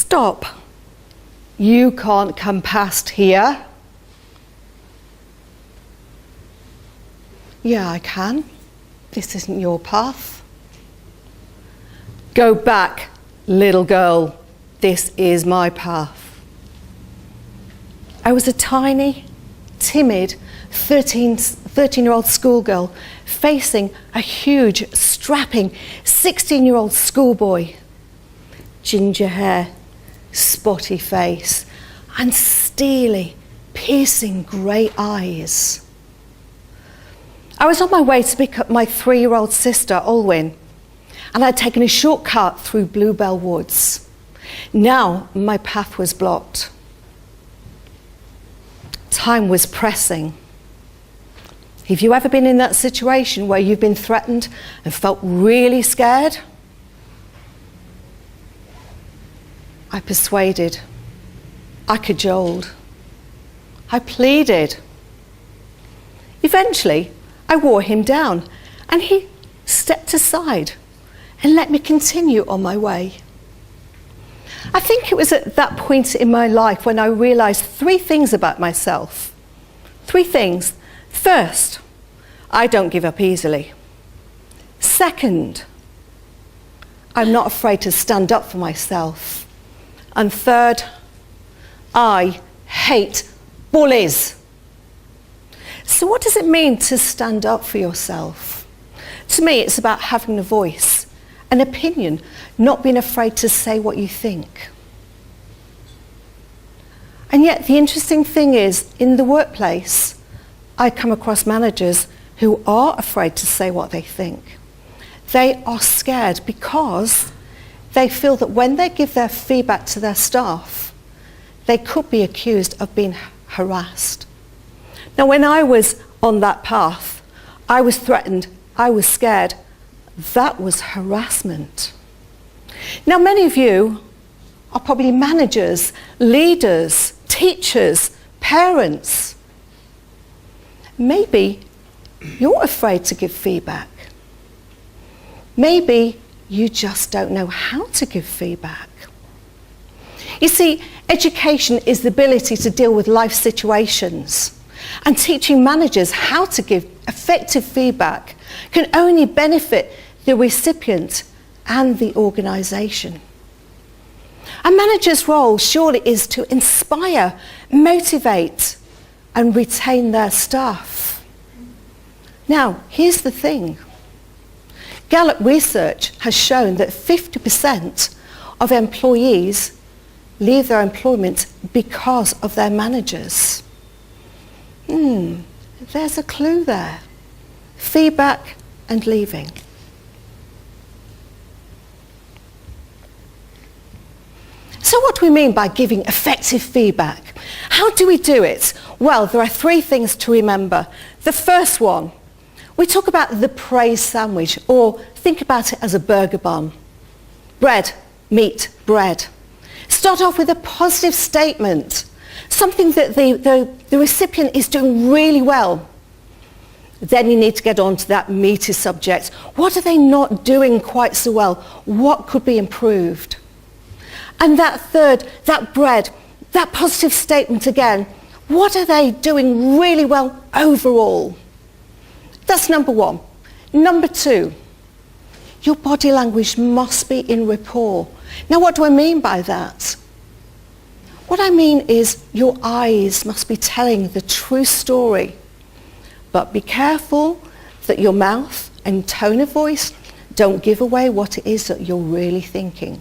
Stop. You can't come past here. Yeah, I can. This isn't your path. Go back, little girl. This is my path. I was a tiny, timid 13-year-old schoolgirl facing a huge, strapping 16-year-old schoolboy. Ginger hair, spotty face, and steely, piercing grey eyes. I was on my way to pick up my 3-year-old sister, Olwyn, and I'd taken a shortcut through Bluebell Woods. Now my path was blocked. Time was pressing. Have you ever been in that situation where you've been threatened and felt really scared? I persuaded. I cajoled. I pleaded. Eventually, I wore him down, and he stepped aside and let me continue on my way. I think it was at that point in my life when I realised 3 things about myself. 3 things. First, I don't give up easily. Second, I'm not afraid to stand up for myself. And third, I hate bullies. So what does it mean to stand up for yourself? To me, it's about having a voice, an opinion, not being afraid to say what you think. And yet the interesting thing is, in the workplace, I come across managers who are afraid to say what they think. They are scared because they feel that when they give their feedback to their staff, they could be accused of being harassed. Now, when I was on that path, I was threatened, I was scared. That was harassment. Now, many of you are probably managers, leaders, teachers, parents. Maybe you're afraid to give feedback. Maybe you just don't know how to give feedback. You see, education is the ability to deal with life situations. And teaching managers how to give effective feedback can only benefit the recipient and the organisation. A manager's role surely is to inspire, motivate, and retain their staff. Now, here's the thing. Gallup research has shown that 50% of employees leave their employment because of their managers. There's a clue there. Feedback and leaving. So what do we mean by giving effective feedback? How do we do it? Well, there are 3 things to remember. The first one, we talk about the praise sandwich, or think about it as a burger bun. Bread, meat, bread. Start off with a positive statement. Something that the recipient is doing really well. Then you need to get on to that meaty subject. What are they not doing quite so well? What could be improved? And that third, that bread, that positive statement again. What are they doing really well overall? That's number 1. Number 2, your body language must be in rapport. Now, what do I mean by that? What I mean is your eyes must be telling the true story. But be careful that your mouth and tone of voice don't give away what it is that you're really thinking.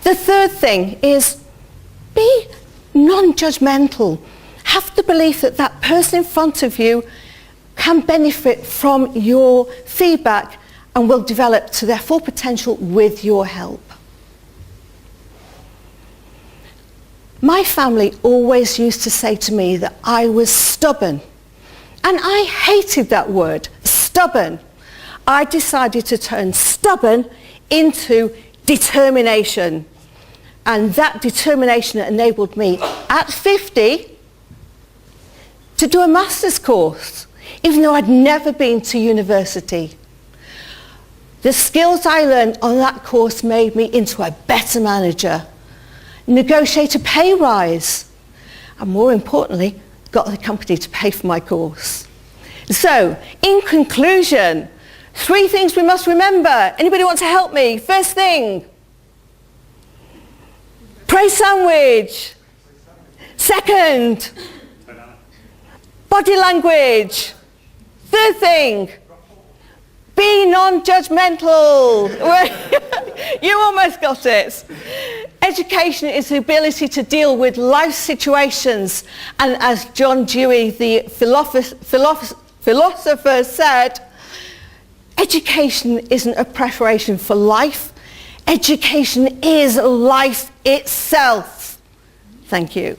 The third thing is be non-judgmental. Have the belief that that person in front of you can benefit from your feedback and will develop to their full potential with your help. My family always used to say to me that I was stubborn. And I hated that word, stubborn. I decided to turn stubborn into determination. And that determination enabled me at 50 to do a master's course, even though I'd never been to university. The skills I learned on that course made me into a better manager, negotiate a pay rise, and more importantly, got the company to pay for my course. So, in conclusion, 3 things we must remember. Anybody want to help me? First thing, praise sandwich. Second, body language. Third thing, be non-judgmental. You almost got it. Education is the ability to deal with life situations. And as John Dewey, the philosopher said, education isn't a preparation for life. Education is life itself. Thank you.